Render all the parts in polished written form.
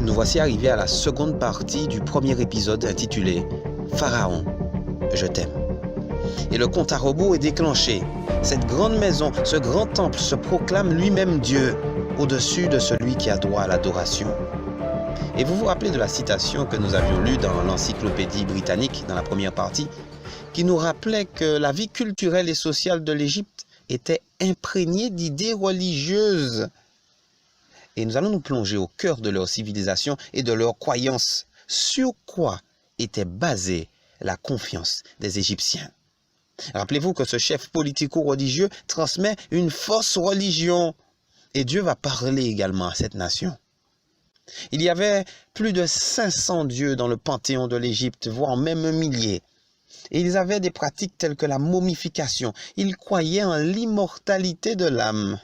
Nous voici arrivés à la seconde partie du premier épisode intitulé « Pharaon, je t'aime ». Et le compte à rebours est déclenché. Cette grande maison, ce grand temple se proclame lui-même Dieu, au-dessus de celui qui a droit à l'adoration. Et vous vous rappelez de la citation que nous avions lue dans l'encyclopédie britannique, dans la première partie, qui nous rappelait que la vie culturelle et sociale de l'Égypte était imprégnée d'idées religieuses. Et nous allons nous plonger au cœur de leur civilisation et de leurs croyances. Sur quoi était basée la confiance des Égyptiens? Rappelez-vous que ce chef politico-religieux transmet une fausse religion. Et Dieu va parler également à cette nation. Il y avait plus de 500 dieux dans le panthéon de l'Égypte, voire même un millier. Et ils avaient des pratiques telles que la momification. Ils croyaient en l'immortalité de l'âme.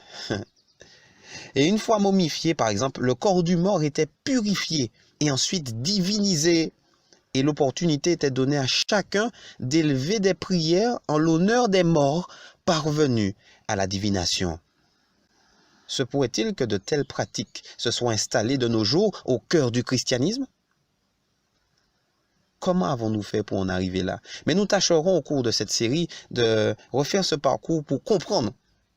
Et une fois momifié, par exemple, le corps du mort était purifié et ensuite divinisé. Et l'opportunité était donnée à chacun d'élever des prières en l'honneur des morts parvenus à la divination. Se pourrait-il que de telles pratiques se soient installées de nos jours au cœur du christianisme? Comment avons-nous fait pour en arriver là? Mais nous tâcherons au cours de cette série de refaire ce parcours pour comprendre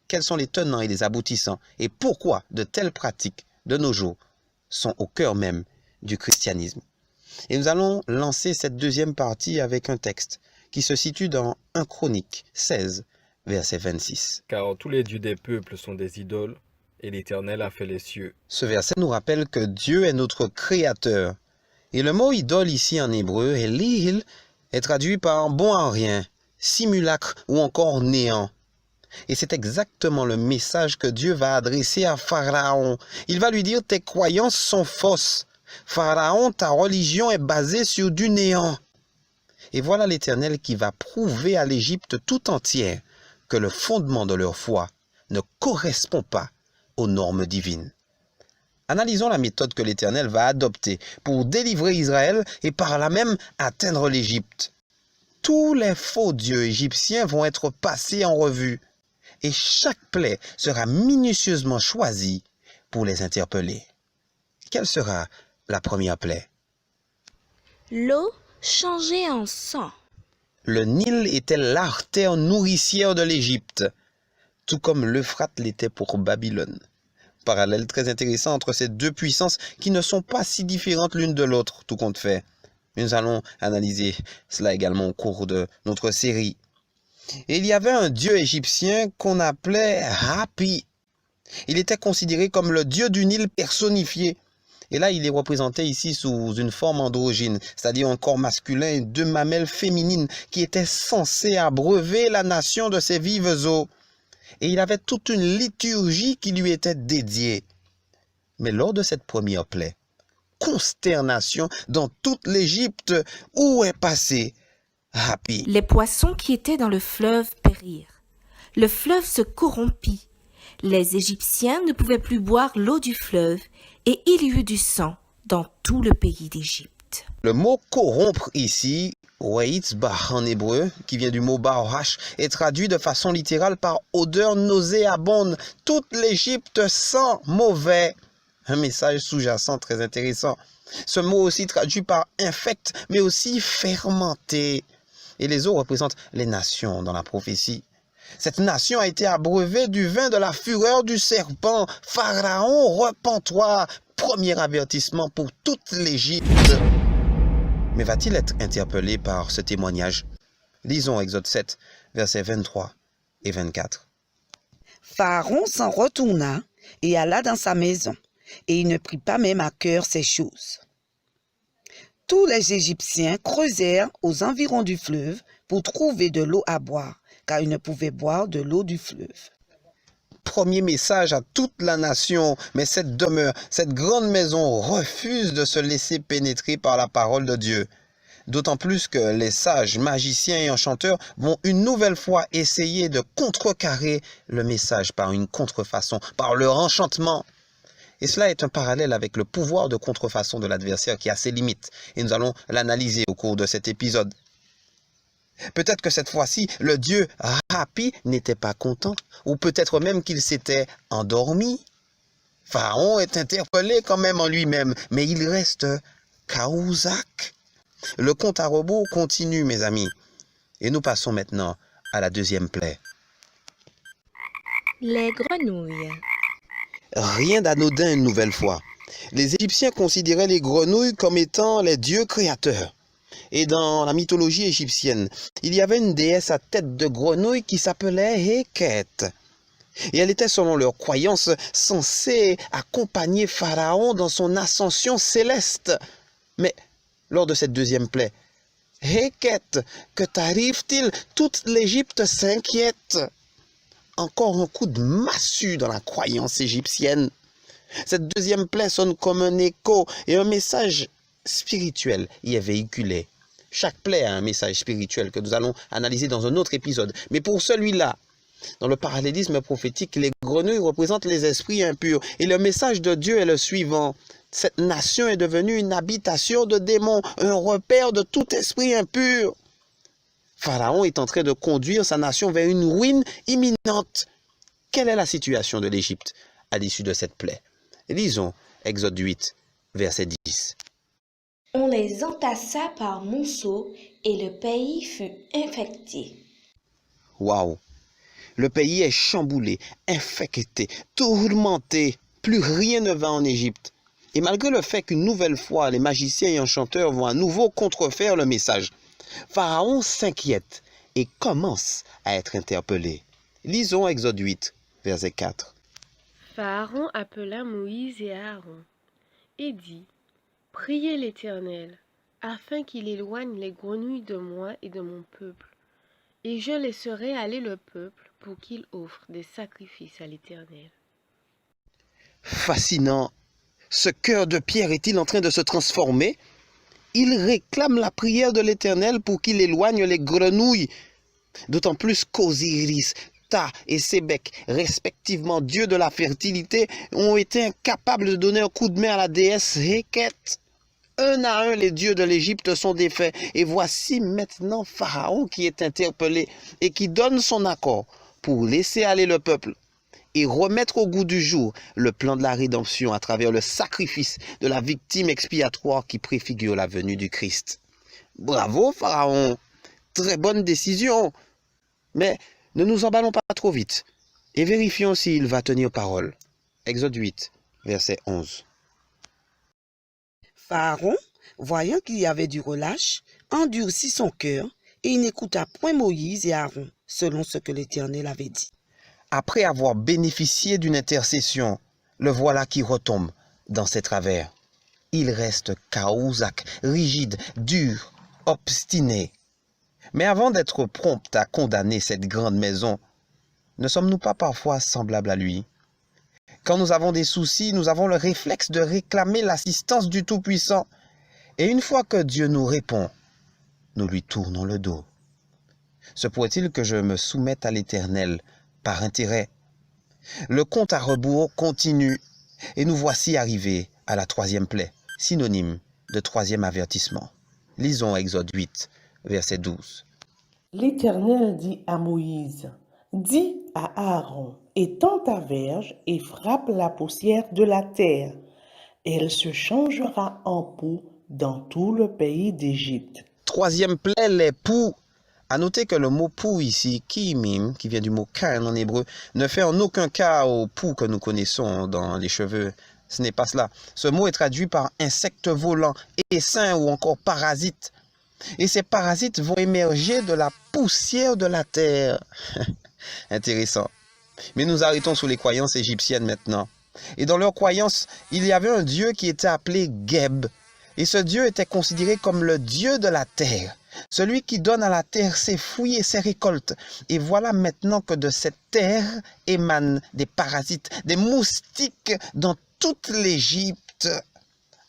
quels sont les tenants et les aboutissants et pourquoi de telles pratiques de nos jours sont au cœur même du christianisme. Et nous allons lancer cette deuxième partie avec un texte qui se situe dans 1 Chronique 16, verset 26. Car tous les dieux des peuples sont des idoles, et l'Éternel a fait les cieux. Ce verset nous rappelle que Dieu est notre créateur. Et le mot idole ici en hébreu, Elil, est traduit par bon en rien, simulacre ou encore néant. Et c'est exactement le message que Dieu va adresser à Pharaon. Il va lui dire « Tes croyances sont fausses. Pharaon, ta religion est basée sur du néant. » Et voilà l'Éternel qui va prouver à l'Égypte tout entière que le fondement de leur foi ne correspond pas aux normes divines. Analysons la méthode que l'Éternel va adopter pour délivrer Israël et par là même atteindre l'Égypte. Tous les faux dieux égyptiens vont être passés en revue et chaque plaie sera minutieusement choisie pour les interpeller. Quelle sera la première plaie? L'eau changée en sang. Le Nil était l'artère nourricière de l'Égypte, tout comme l'Euphrate l'était pour Babylone. Parallèle très intéressant entre ces deux puissances qui ne sont pas si différentes l'une de l'autre, tout compte fait. Nous allons analyser cela également au cours de notre série. Et il y avait un dieu égyptien qu'on appelait Hapi. Il était considéré comme le dieu du Nil personnifié. Et là, il est représenté ici sous une forme androgyne, c'est-à-dire un corps masculin et 2 mamelles féminines qui étaient censées abreuver la nation de ses vives eaux. Et il avait toute une liturgie qui lui était dédiée. Mais lors de cette première plaie, consternation dans toute l'Égypte, où est passé Hapi? Les poissons qui étaient dans le fleuve périrent. Le fleuve se corrompit. Les Égyptiens ne pouvaient plus boire l'eau du fleuve et il y eut du sang dans tout le pays d'Égypte. Le mot corrompre ici, Weitzbach en hébreu, qui vient du mot baorash, est traduit de façon littérale par odeur nauséabonde. Toute l'Égypte sent mauvais. Un message sous-jacent très intéressant. Ce mot aussi traduit par infect, mais aussi fermenté. Et les eaux représentent les nations dans la prophétie. Cette nation a été abreuvée du vin de la fureur du serpent. Pharaon, repens-toi. Premier avertissement pour toute l'Égypte. Mais va-t-il être interpellé par ce témoignage? Lisons Exode 7, versets 23 et 24. Pharaon s'en retourna et alla dans sa maison, et il ne prit pas même à cœur ces choses. Tous les Égyptiens creusèrent aux environs du fleuve pour trouver de l'eau à boire, car ils ne pouvaient boire de l'eau du fleuve. Premier message à toute la nation, mais cette demeure, cette grande maison refuse de se laisser pénétrer par la parole de Dieu. D'autant plus que les sages, magiciens et enchanteurs vont une nouvelle fois essayer de contrecarrer le message par une contrefaçon, par leur enchantement. Et cela est un parallèle avec le pouvoir de contrefaçon de l'adversaire qui a ses limites. Et nous allons l'analyser au cours de cet épisode. Peut-être que cette fois-ci, le dieu Hapi n'était pas content, ou peut-être même qu'il s'était endormi. Pharaon est interpellé quand même en lui-même, mais il reste Cahusac. Le compte à rebours continue, mes amis. Et nous passons maintenant à la deuxième plaie. Les grenouilles. Rien d'anodin une nouvelle fois. Les Égyptiens considéraient les grenouilles comme étant les dieux créateurs. Et dans la mythologie égyptienne, il y avait une déesse à tête de grenouille qui s'appelait Heket. Et elle était, selon leurs croyances, censée accompagner Pharaon dans son ascension céleste. Mais lors de cette deuxième plaie, Heket, que t'arrive-t-il? Toute l'Égypte s'inquiète. Encore un coup de massue dans la croyance égyptienne. Cette deuxième plaie sonne comme un écho et un message spirituel y est véhiculé. Chaque plaie a un message spirituel que nous allons analyser dans un autre épisode. Mais pour celui-là, dans le parallélisme prophétique, les grenouilles représentent les esprits impurs. Et le message de Dieu est le suivant. Cette nation est devenue une habitation de démons, un repère de tout esprit impur. Pharaon est en train de conduire sa nation vers une ruine imminente. Quelle est la situation de l'Égypte à l'issue de cette plaie? Lisons Exode 8, verset 10. On les entassa par monceaux et le pays fut infecté. Waouh! Le pays est chamboulé, infecté, tourmenté. Plus rien ne va en Égypte. Et malgré le fait qu'une nouvelle fois, les magiciens et enchanteurs vont à nouveau contrefaire le message, Pharaon s'inquiète et commence à être interpellé. Lisons Exode 8, verset 4. Pharaon appela Moïse et Aaron et dit: Priez l'Éternel, afin qu'il éloigne les grenouilles de moi et de mon peuple, et je laisserai aller le peuple pour qu'il offre des sacrifices à l'Éternel. Fascinant. Ce cœur de pierre est-il en train de se transformer? Il réclame la prière de l'Éternel pour qu'il éloigne les grenouilles. D'autant plus qu'Osiris, Ta et Sébek, respectivement dieux de la fertilité, ont été incapables de donner un coup de main à la déesse Heket. Un à un, les dieux de l'Égypte sont défaits. Et voici maintenant Pharaon qui est interpellé et qui donne son accord pour laisser aller le peuple et remettre au goût du jour le plan de la rédemption à travers le sacrifice de la victime expiatoire qui préfigure la venue du Christ. Bravo Pharaon, très bonne décision. Mais ne nous emballons pas trop vite et vérifions s'il va tenir parole. Exode 8, verset 11. Pharaon, voyant qu'il y avait du relâche, endurcit son cœur et il n'écouta point Moïse et Aaron, selon ce que l'Éternel avait dit. Après avoir bénéficié d'une intercession, le voilà qui retombe dans ses travers. Il reste Cahusac, rigide, dur, obstiné. Mais avant d'être prompt à condamner cette grande maison, ne sommes-nous pas parfois semblables à lui? Quand nous avons des soucis, nous avons le réflexe de réclamer l'assistance du Tout-Puissant. Et une fois que Dieu nous répond, nous lui tournons le dos. Se pourrait-il que je me soumette à l'Éternel par intérêt? Le compte à rebours continue et nous voici arrivés à la troisième plaie, synonyme de troisième avertissement. Lisons Exode 8, verset 12. L'Éternel dit à Moïse: Dis à Aaron, étends ta verge et frappe la poussière de la terre. Elle se changera en poux dans tout le pays d'Égypte. Troisième plaie, les poux. À noter que le mot pou ici, kimim, qui vient du mot kain en hébreu, ne fait en aucun cas au pou que nous connaissons dans les cheveux. Ce n'est pas cela. Ce mot est traduit par insecte volant, essaim ou encore parasite. Et ces parasites vont émerger de la poussière de la terre. Intéressant. Mais nous arrêtons sous les croyances égyptiennes maintenant. Et dans leurs croyances, il y avait un dieu qui était appelé Geb. Et ce dieu était considéré comme le dieu de la terre. Celui qui donne à la terre ses fruits et ses récoltes. Et voilà maintenant que de cette terre émanent des parasites, des moustiques dans toute l'Égypte.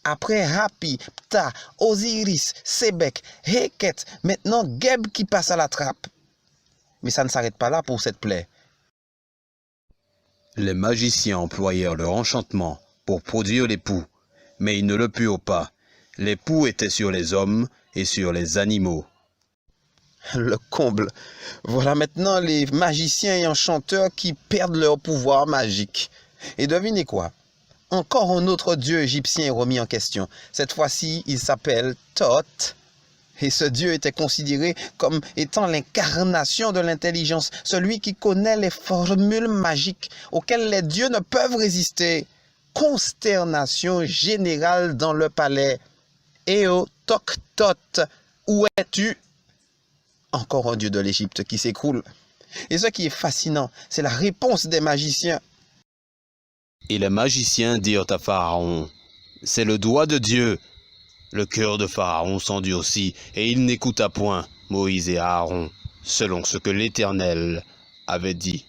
Après Hapi, Ptah, Osiris, Sébek, Heket, maintenant Geb qui passe à la trappe. Mais ça ne s'arrête pas là pour cette plaie. Les magiciens employèrent leur enchantement pour produire les poux, mais ils ne le purent pas. Les poux étaient sur les hommes et sur les animaux. Le comble. Voilà maintenant les magiciens et enchanteurs qui perdent leur pouvoir magique. Et devinez quoi? encore un autre dieu égyptien est remis en question. Cette fois-ci, il s'appelle Thoth. Et ce dieu était considéré comme étant l'incarnation de l'intelligence, celui qui connaît les formules magiques auxquelles les dieux ne peuvent résister. Consternation générale dans le palais. Eo Tok Thoth, où es-tu? Encore un dieu de l'Égypte qui s'écroule. Et ce qui est fascinant, c'est la réponse des magiciens. Et les magiciens dirent à Pharaon, « C'est le doigt de Dieu. » Le cœur de Pharaon s'endurcit, et il n'écouta point Moïse et Aaron, selon ce que l'Éternel avait dit.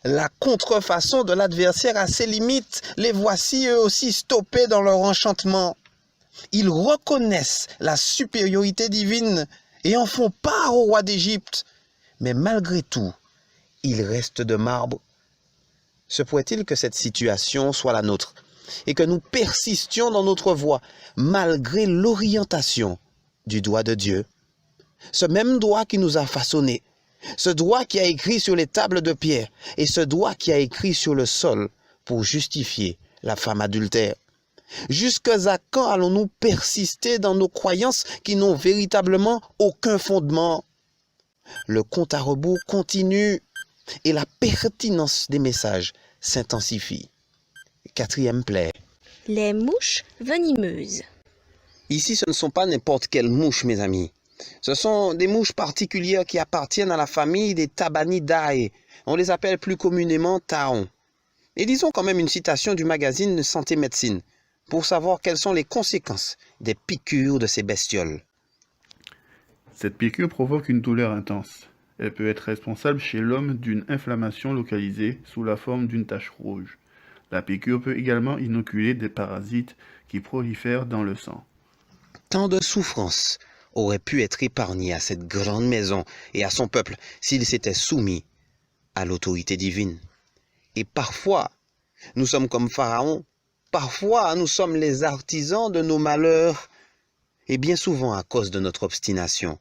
La contrefaçon de l'adversaire a ses limites. Les voici eux aussi stoppés dans leur enchantement. Ils reconnaissent la supériorité divine et en font part au roi d'Égypte. Mais malgré tout, ils restent de marbre. Se pourrait-il que cette situation soit la nôtre et que nous persistions dans notre voie malgré l'orientation du doigt de Dieu? Ce même doigt qui nous a façonnés, ce doigt qui a écrit sur les tables de pierre et ce doigt qui a écrit sur le sol pour justifier la femme adultère. Jusqu'à quand allons-nous persister dans nos croyances qui n'ont véritablement aucun fondement? Le compte à rebours continue et la pertinence des messages s'intensifie. Quatrième plaie. Les mouches venimeuses. Ici, ce ne sont pas n'importe quelles mouches, mes amis. Ce sont des mouches particulières qui appartiennent à la famille des Tabanidae. On les appelle plus communément taons. Et lisons quand même une citation du magazine Santé Médecine pour savoir quelles sont les conséquences des piqûres de ces bestioles. Cette piqûre provoque une douleur intense. Elle peut être responsable chez l'homme d'une inflammation localisée sous la forme d'une tache rouge. La piqûre peut également inoculer des parasites qui prolifèrent dans le sang. Tant de souffrances auraient pu être épargnées à cette grande maison et à son peuple s'ils s'étaient soumis à l'autorité divine. Et parfois, nous sommes comme Pharaon. Parfois, nous sommes les artisans de nos malheurs. Et bien souvent à cause de notre obstination.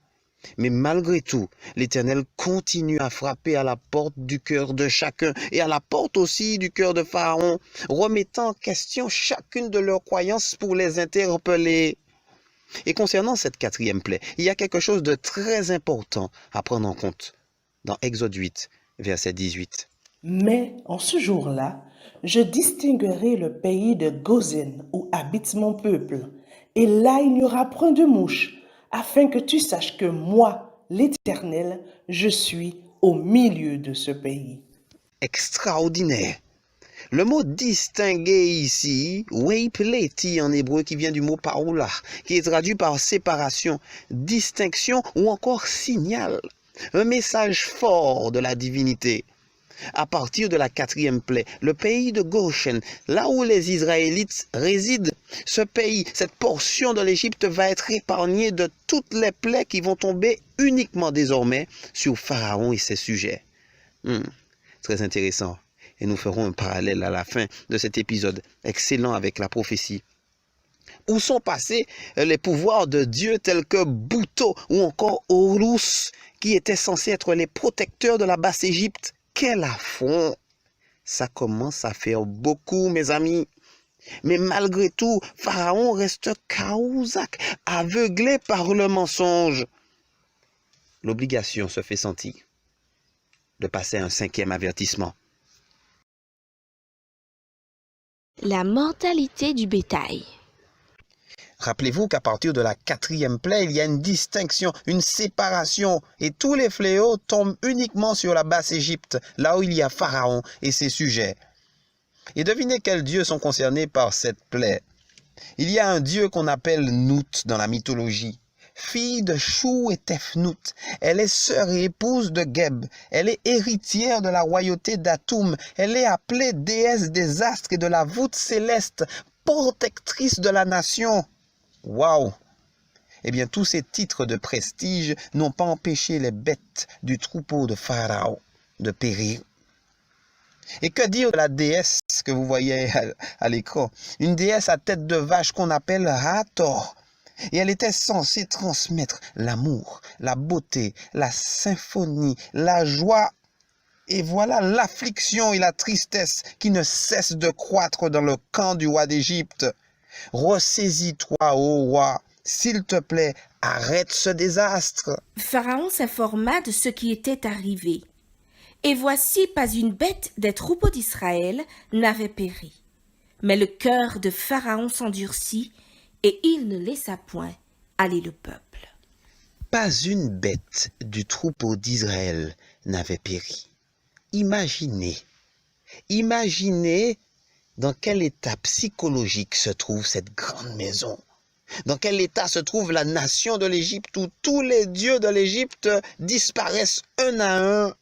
Mais malgré tout, l'Éternel continue à frapper à la porte du cœur de chacun et à la porte aussi du cœur de Pharaon, remettant en question chacune de leurs croyances pour les interpeller. Et concernant cette quatrième plaie, il y a quelque chose de très important à prendre en compte dans Exode 8, verset 18. Mais en ce jour-là, je distinguerai le pays de Goshen où habite mon peuple, et là il n'y aura point de mouches, afin que tu saches que moi, l'Éternel, je suis au milieu de ce pays. Extraordinaire. Le mot distinguer ici, weipleti en hébreu, qui vient du mot paroula, qui est traduit par séparation, distinction ou encore signal. Un message fort de la divinité. À partir de la quatrième plaie, le pays de Goshen, là où les Israélites résident, ce pays, cette portion de l'Égypte va être épargnée de toutes les plaies qui vont tomber uniquement désormais sur Pharaon et ses sujets. Très intéressant. Et nous ferons un parallèle à la fin de cet épisode, excellent avec la prophétie. Où sont passés les pouvoirs de Dieu tels que Bouto ou encore Horus, qui étaient censés être les protecteurs de la Basse-Égypte? Quel affront! Ça commence à faire beaucoup, mes amis. Mais malgré tout, Pharaon reste Kaouzak, aveuglé par le mensonge. L'obligation se fait sentir de passer un cinquième avertissement. La mortalité du bétail. Rappelez-vous qu'à partir de la quatrième plaie, il y a une distinction, une séparation, et tous les fléaux tombent uniquement sur la Basse-Égypte, là où il y a Pharaon et ses sujets. Et devinez quels dieux sont concernés par cette plaie. Il y a un dieu qu'on appelle Nout dans la mythologie, fille de Chou et Tefnout. Elle est sœur et épouse de Geb. Elle est héritière de la royauté d'Atoum. Elle est appelée déesse des astres et de la voûte céleste, protectrice de la nation. Waouh! Eh bien, tous ces titres de prestige n'ont pas empêché les bêtes du troupeau de Pharaon de périr. Et que dire de la déesse que vous voyez à l'écran? Une déesse à tête de vache qu'on appelle Hathor. Et elle était censée transmettre l'amour, la beauté, la symphonie, la joie. Et voilà l'affliction et la tristesse qui ne cessent de croître dans le camp du roi d'Égypte. Ressaisis-toi, ô roi, s'il te plaît, arrête ce désastre. Pharaon s'informa de ce qui était arrivé. Et voici, pas une bête des troupeaux d'Israël n'avait péri. Mais le cœur de Pharaon s'endurcit, et il ne laissa point aller le peuple. Pas une bête du troupeau d'Israël n'avait péri. Imaginez dans quel état psychologique se trouve cette grande maison. Dans quel état se trouve la nation de l'Égypte où tous les dieux de l'Égypte disparaissent un à un.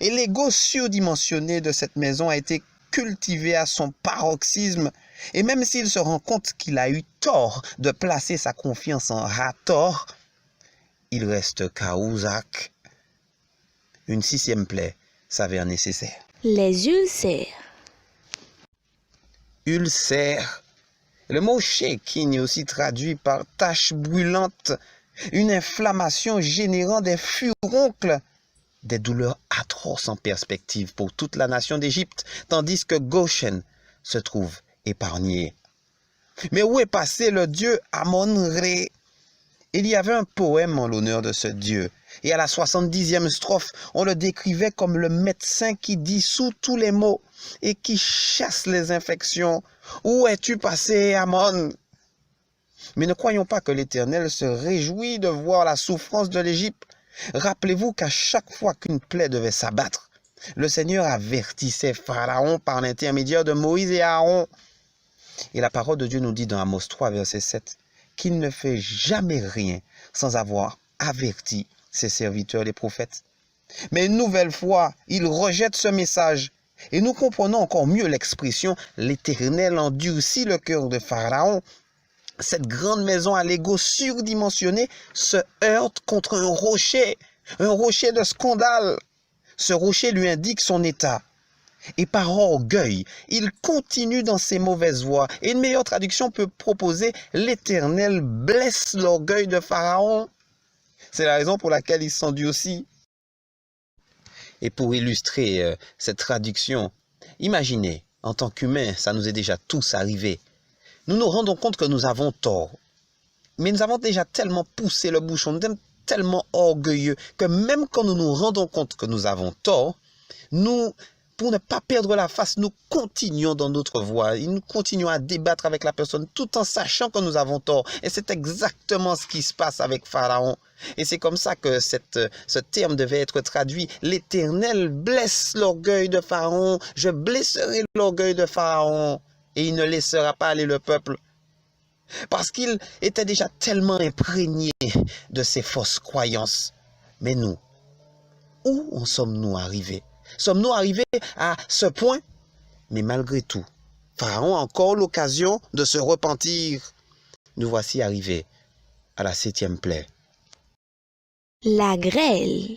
Et l'ego surdimensionné de cette maison a été cultivé à son paroxysme. Et même s'il se rend compte qu'il a eu tort de placer sa confiance en Hathor, il reste Cahusac. Une 6e plaie s'avère nécessaire. Les ulcères. Ulcère. Le mot shaking est aussi traduit par tache brûlante, une inflammation générant des furoncles, des douleurs atroces en perspective pour toute la nation d'Égypte, tandis que Goshen se trouve épargné. Mais où est passé le dieu Amon-Ré? Il y avait un poème en l'honneur de ce dieu, et à la 70e strophe, on le décrivait comme le médecin qui dissout tous les maux et qui chasse les infections. Où es-tu passé, Amon? Mais ne croyons pas que l'Éternel se réjouit de voir la souffrance de l'Égypte. Rappelez-vous qu'à chaque fois qu'une plaie devait s'abattre, le Seigneur avertissait Pharaon par l'intermédiaire de Moïse et Aaron. Et la parole de Dieu nous dit dans Amos 3, verset 7, qu'il ne fait jamais rien sans avoir averti ses serviteurs les prophètes. Mais une nouvelle fois, il rejette ce message. Et nous comprenons encore mieux l'expression « l'Éternel endurcit le cœur de Pharaon ». Cette grande maison à l'ego surdimensionné se heurte contre un rocher de scandale. Ce rocher lui indique son état. Et par orgueil, il continue dans ses mauvaises voies. Et une meilleure traduction peut proposer « l'Éternel blesse l'orgueil de Pharaon ». C'est la raison pour laquelle il s'endurcit. Et pour illustrer cette traduction, imaginez, en tant qu'humains, ça nous est déjà tous arrivé. Nous nous rendons compte que nous avons tort. Mais nous avons déjà tellement poussé le bouchon, nous sommes tellement orgueilleux que même quand nous nous rendons compte que nous avons tort, nous, pour ne pas perdre la face, nous continuons dans notre voie. Et nous continuons à débattre avec la personne tout en sachant que nous avons tort. Et c'est exactement ce qui se passe avec Pharaon. Et c'est comme ça que ce terme devait être traduit. L'Éternel blesse l'orgueil de Pharaon. Je blesserai l'orgueil de Pharaon. Et il ne laissera pas aller le peuple. Parce qu'il était déjà tellement imprégné de ses fausses croyances. Mais nous, où en sommes-nous arrivés? Sommes-nous arrivés à ce point? Mais malgré tout, Pharaon a encore l'occasion de se repentir. Nous voici arrivés à la 7e plaie. La grêle.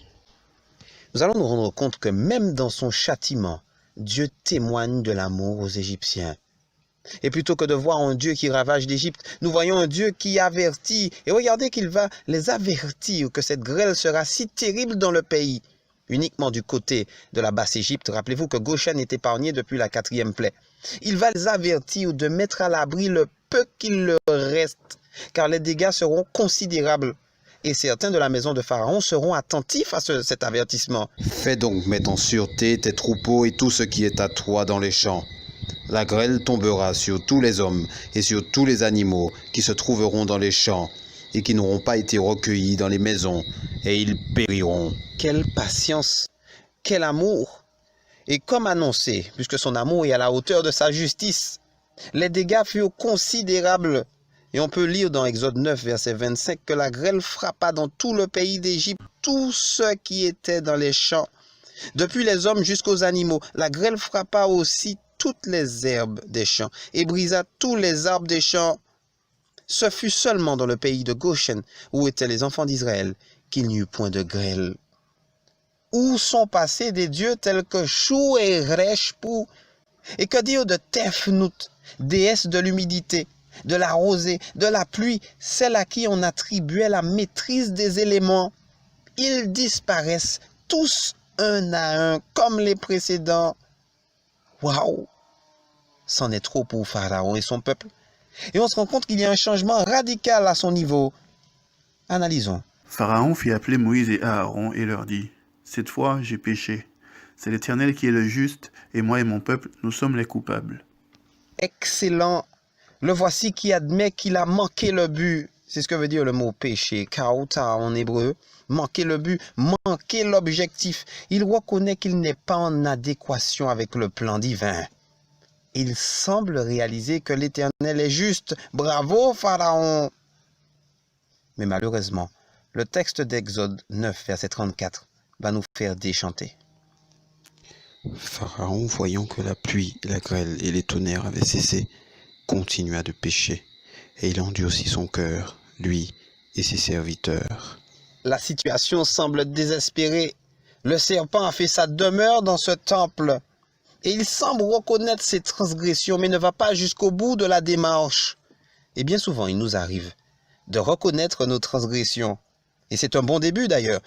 Nous allons nous rendre compte que même dans son châtiment, Dieu témoigne de l'amour aux Égyptiens. Et plutôt que de voir un Dieu qui ravage l'Égypte, nous voyons un Dieu qui avertit. Et regardez qu'il va les avertir que cette grêle sera si terrible dans le pays. Uniquement du côté de la Basse-Égypte, rappelez-vous que Goshen est épargné depuis la 4e plaie. Il va les avertir de mettre à l'abri le peu qu'il leur reste, car les dégâts seront considérables. Et certains de la maison de Pharaon seront attentifs à cet avertissement. Fais donc mettre en sûreté tes troupeaux et tout ce qui est à toi dans les champs. La grêle tombera sur tous les hommes et sur tous les animaux qui se trouveront dans les champs et qui n'auront pas été recueillis dans les maisons, et ils périront. Quelle patience, quel amour! Et comme annoncé, puisque son amour est à la hauteur de sa justice, les dégâts furent considérables. Et on peut lire dans Exode 9, verset 25, que la grêle frappa dans tout le pays d'Égypte tous ceux qui étaient dans les champs. Depuis les hommes jusqu'aux animaux, la grêle frappa aussi toutes les herbes des champs et brisa tous les arbres des champs. Ce fut seulement dans le pays de Goshen, où étaient les enfants d'Israël, qu'il n'y eut point de grêle. Où sont passés des dieux tels que Chou et Reshpou? Et que dire de Tefnout, déesse de l'humidité, de la rosée, de la pluie, celle à qui on attribuait la maîtrise des éléments? Ils disparaissent tous un à un, comme les précédents. Waouh! C'en est trop pour Pharaon et son peuple. Et on se rend compte qu'il y a un changement radical à son niveau. Analysons. Pharaon fit appeler Moïse et Aaron et leur dit, « Cette fois, j'ai péché. C'est l'Éternel qui est le juste, et moi et mon peuple, nous sommes les coupables. » Excellent. Le voici qui admet qu'il a manqué le but. C'est ce que veut dire le mot péché, kauta en hébreu. Manquer le but, manquer l'objectif. Il reconnaît qu'il n'est pas en adéquation avec le plan divin. Il semble réaliser que l'Éternel est juste. Bravo, Pharaon! Mais malheureusement, le texte d'Exode 9, verset 34, va nous faire déchanter. Pharaon, voyant que la pluie, la grêle et les tonnerres avaient cessé, continua de pécher, et il endurcit son cœur, lui et ses serviteurs. La situation semble désespérée. Le serpent a fait sa demeure dans ce temple. Et il semble reconnaître ses transgressions, mais ne va pas jusqu'au bout de la démarche. Et bien souvent, il nous arrive de reconnaître nos transgressions. Et c'est un bon début d'ailleurs.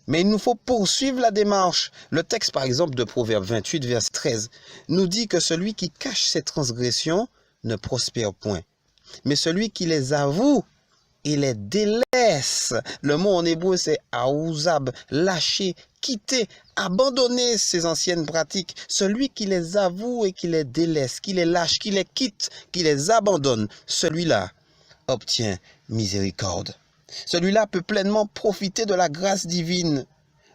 Mais il nous faut poursuivre la démarche. Le texte, par exemple, de Proverbe 28, verset 13, nous dit que celui qui cache ses transgressions ne prospère point. Mais celui qui les avoue et les délaisse, le mot en hébreu c'est aouzab, lâcher, quitter, abandonner ses anciennes pratiques. Celui qui les avoue et qui les délaisse, qui les lâche, qui les quitte, qui les abandonne, celui-là obtient miséricorde. Celui-là peut pleinement profiter de la grâce divine.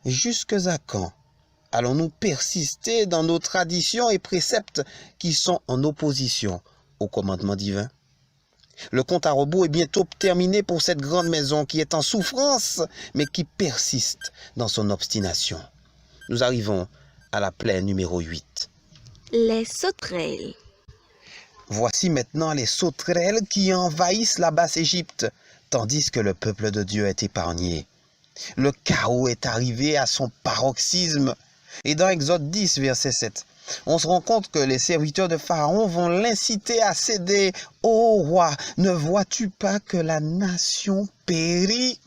Jusque à quand allons-nous persister dans nos traditions et préceptes qui sont en opposition au commandement divin? Le compte à rebours est bientôt terminé pour cette grande maison qui est en souffrance, mais qui persiste dans son obstination. Nous arrivons à la plaie numéro 8. Les sauterelles. Voici maintenant les sauterelles qui envahissent la Basse-Égypte, tandis que le peuple de Dieu est épargné. Le chaos est arrivé à son paroxysme. Et dans Exode 10, verset 7, on se rend compte que les serviteurs de Pharaon vont l'inciter à céder. « Ô roi, ne vois-tu pas que la nation périt ?»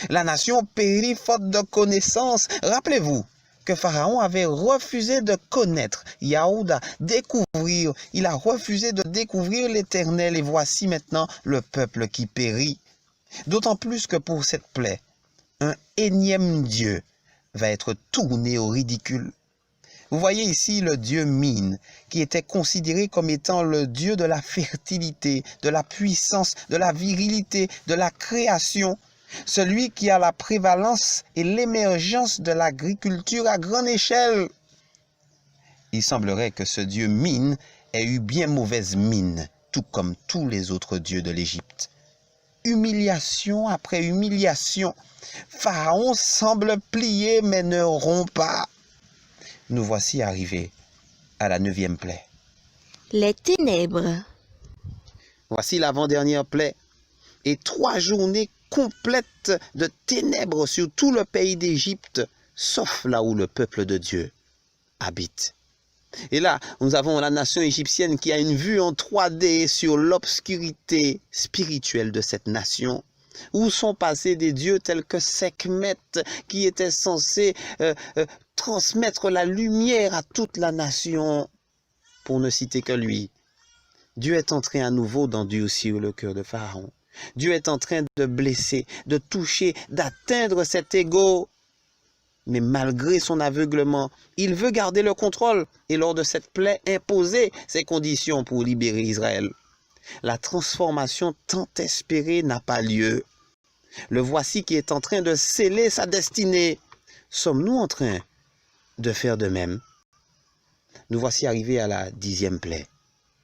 La nation périt faute de connaissance. Rappelez-vous que Pharaon avait refusé de connaître Yaouda, découvrir. Il a refusé de découvrir l'Éternel et voici maintenant le peuple qui périt. D'autant plus que pour cette plaie, un énième Dieu va être tourné au ridicule. Vous voyez ici le dieu Mine, qui était considéré comme étant le dieu de la fertilité, de la puissance, de la virilité, de la création, celui qui a la prévalence et l'émergence de l'agriculture à grande échelle. Il semblerait que ce dieu Mine ait eu bien mauvaise mine, tout comme tous les autres dieux de l'Égypte. Humiliation après humiliation, Pharaon semble plier mais ne rompt pas. Nous voici arrivés à la 9e plaie. Les ténèbres. Voici l'avant-dernière plaie. Et 3 journées complètes de ténèbres sur tout le pays d'Égypte, sauf là où le peuple de Dieu habite. Et là, nous avons la nation égyptienne qui a une vue en 3D sur l'obscurité spirituelle de cette nation. Où sont passés des dieux tels que Sekhmet, qui était censé transmettre la lumière à toute la nation, pour ne citer que lui. Dieu est entré à nouveau d'endurcir le cœur de Pharaon. Dieu est en train de blesser, de toucher, d'atteindre cet ego. Mais malgré son aveuglement, il veut garder le contrôle et lors de cette plaie imposer ses conditions pour libérer Israël. La transformation tant espérée n'a pas lieu. Le voici qui est en train de sceller sa destinée. Sommes-nous en train de faire de même? Nous voici arrivés à la 10e plaie,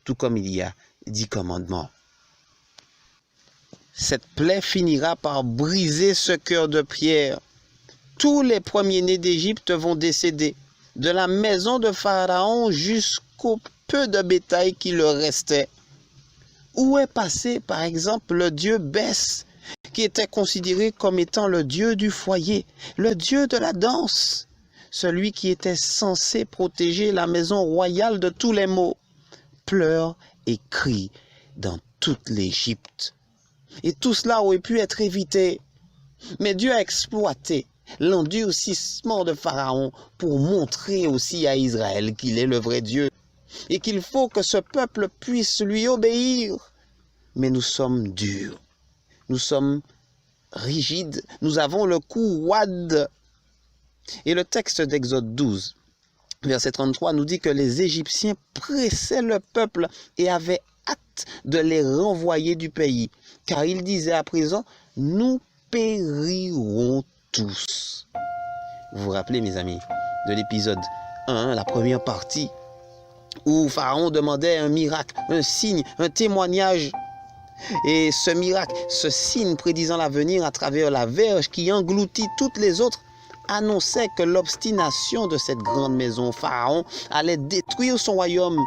tout comme il y a 10 commandements. Cette plaie finira par briser ce cœur de pierre. Tous les premiers-nés d'Égypte vont décéder, de la maison de Pharaon jusqu'au peu de bétail qui leur restait. Où est passé, par exemple, le dieu Bès, qui était considéré comme étant le dieu du foyer, le dieu de la danse, celui qui était censé protéger la maison royale de tous les maux, pleure et crie dans toute l'Égypte. Et tout cela aurait pu être évité. Mais Dieu a exploité l'endurcissement de Pharaon pour montrer aussi à Israël qu'il est le vrai Dieu et qu'il faut que ce peuple puisse lui obéir. Mais nous sommes durs, nous sommes rigides, nous avons le cou roide. Et le texte d'Exode 12, verset 33, nous dit que les Égyptiens pressaient le peuple et avaient hâte de les renvoyer du pays, car ils disaient à présent, nous périrons tous. Vous vous rappelez, mes amis, de l'épisode 1, la première partie, où Pharaon demandait un miracle, un signe, un témoignage. Et ce miracle, ce signe prédisant l'avenir à travers la verge qui engloutit toutes les autres, annonçait que l'obstination de cette grande maison Pharaon allait détruire son royaume.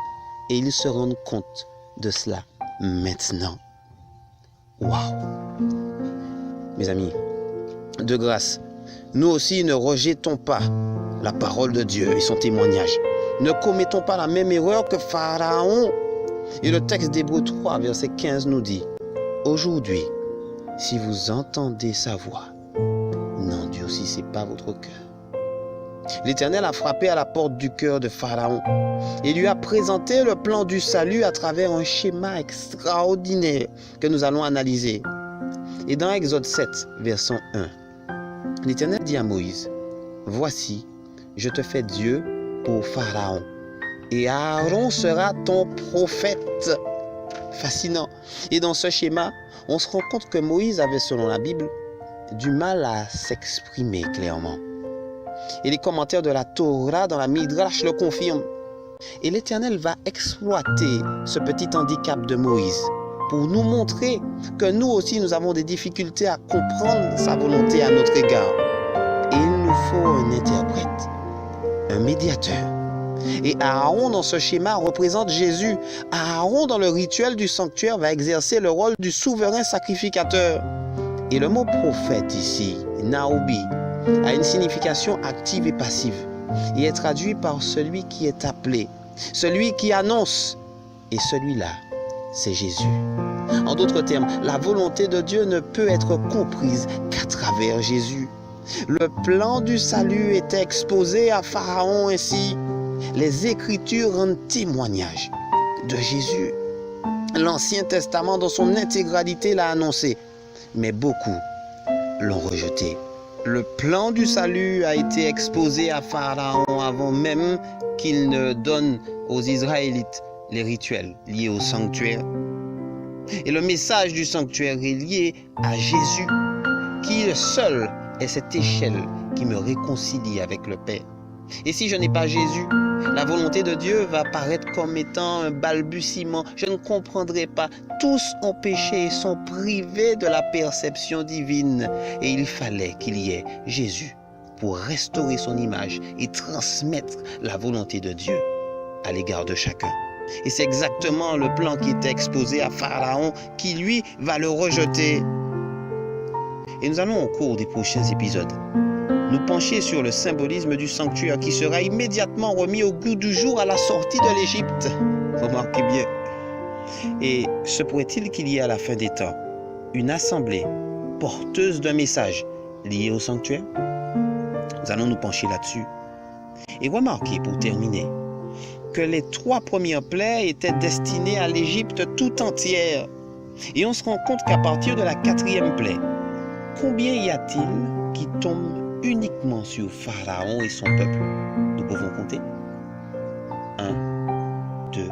Et ils se rendent compte de cela maintenant. Waouh! Mes amis, de grâce, nous aussi ne rejetons pas la parole de Dieu et son témoignage. Ne commettons pas la même erreur que Pharaon. Et le texte d'Hébreux 3, verset 15 nous dit, « Aujourd'hui, si vous entendez sa voix, n'endurcissez pas votre cœur. » L'Éternel a frappé à la porte du cœur de Pharaon et lui a présenté le plan du salut à travers un schéma extraordinaire que nous allons analyser. Et dans Exode 7, verset 1, l'Éternel dit à Moïse, « Voici, je te fais Dieu pour Pharaon, et Aaron sera ton prophète. » Fascinant. Et dans ce schéma, on se rend compte que Moïse avait, selon la Bible, du mal à s'exprimer clairement. Et les commentaires de la Torah dans la Midrash le confirment. Et l'Éternel va exploiter ce petit handicap de Moïse pour nous montrer que nous aussi nous avons des difficultés à comprendre sa volonté à notre égard. Et il nous faut un interprète, un médiateur. Et Aaron dans ce schéma représente Jésus. Aaron dans le rituel du sanctuaire va exercer le rôle du souverain sacrificateur. Et le mot prophète ici, Naobi, a une signification active et passive et est traduit par celui qui est appelé, celui qui annonce. Et celui-là, c'est Jésus. En d'autres termes, la volonté de Dieu ne peut être comprise qu'à travers Jésus. Le plan du salut était exposé à Pharaon ainsi. Les Écritures rendent témoignage de Jésus. L'Ancien Testament dans son intégralité l'a annoncé, mais beaucoup l'ont rejeté. Le plan du salut a été exposé à Pharaon avant même qu'il ne donne aux Israélites les rituels liés au sanctuaire. Et le message du sanctuaire est lié à Jésus, qui seul est cette échelle qui me réconcilie avec le Père. Et si je n'ai pas Jésus, la volonté de Dieu va paraître comme étant un balbutiement. Je ne comprendrai pas. Tous ont péché et sont privés de la perception divine. Et il fallait qu'il y ait Jésus pour restaurer son image et transmettre la volonté de Dieu à l'égard de chacun. Et c'est exactement le plan qui était exposé à Pharaon qui, lui, va le rejeter. Et nous allons au cours des prochains épisodes nous pencher sur le symbolisme du sanctuaire qui sera immédiatement remis au goût du jour à la sortie de l'Égypte. Remarquez bien. Et se pourrait-il qu'il y ait à la fin des temps une assemblée porteuse d'un message lié au sanctuaire? Nous allons nous pencher là-dessus. Et remarquez, pour terminer, que les 3 premières plaies étaient destinées à l'Égypte tout entière. Et on se rend compte qu'à partir de la 4e plaie, combien y a-t-il qui tombent uniquement sur Pharaon et son peuple? Nous pouvons compter. 1, 2,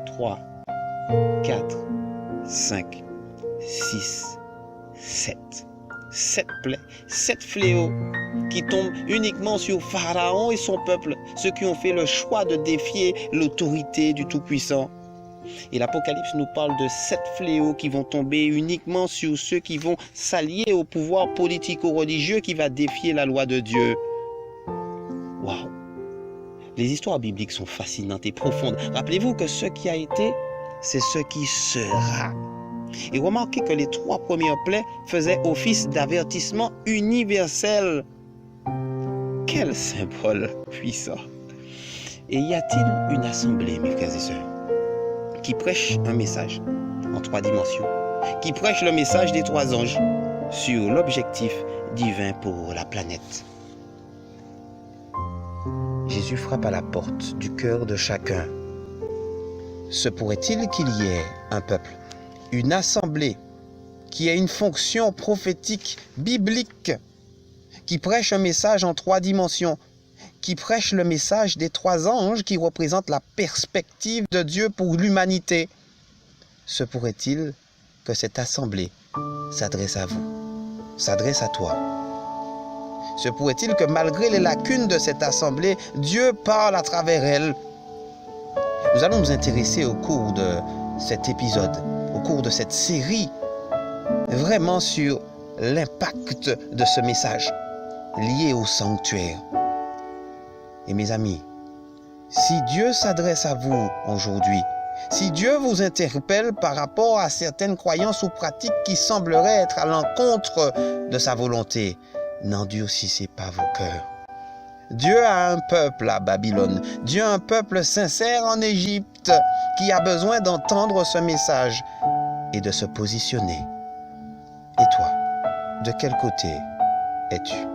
3, 4, 5, 6, 7. 7 plaies, 7 fléaux qui tombent uniquement sur Pharaon et son peuple, ceux qui ont fait le choix de défier l'autorité du Tout-Puissant. Et l'Apocalypse nous parle de 7 fléaux qui vont tomber uniquement sur ceux qui vont s'allier au pouvoir politico-religieux qui va défier la loi de Dieu. Waouh! Les histoires bibliques sont fascinantes et profondes. Rappelez-vous que ce qui a été, c'est ce qui sera. Et remarquez que les 3 premières plaies faisaient office d'avertissement universel. Quel symbole puissant! Et y a-t-il une assemblée, mes frères et sœurs, qui prêche un message en 3 dimensions, qui prêche le message des 3 anges sur l'objectif divin pour la planète. Jésus frappe à la porte du cœur de chacun. Se pourrait-il qu'il y ait un peuple, une assemblée, qui ait une fonction prophétique, biblique, qui prêche un message en 3 dimensions, qui prêche le message des 3 anges qui représentent la perspective de Dieu pour l'humanité? Se pourrait-il que cette assemblée s'adresse à vous, s'adresse à toi? Se pourrait-il que malgré les lacunes de cette assemblée, Dieu parle à travers elle? Nous allons nous intéresser au cours de cet épisode, au cours de cette série, vraiment sur l'impact de ce message lié au sanctuaire. Et mes amis, si Dieu s'adresse à vous aujourd'hui, si Dieu vous interpelle par rapport à certaines croyances ou pratiques qui sembleraient être à l'encontre de sa volonté, n'endurcissez pas vos cœurs. Dieu a un peuple à Babylone. Dieu a un peuple sincère en Égypte qui a besoin d'entendre ce message et de se positionner. Et toi, de quel côté es-tu?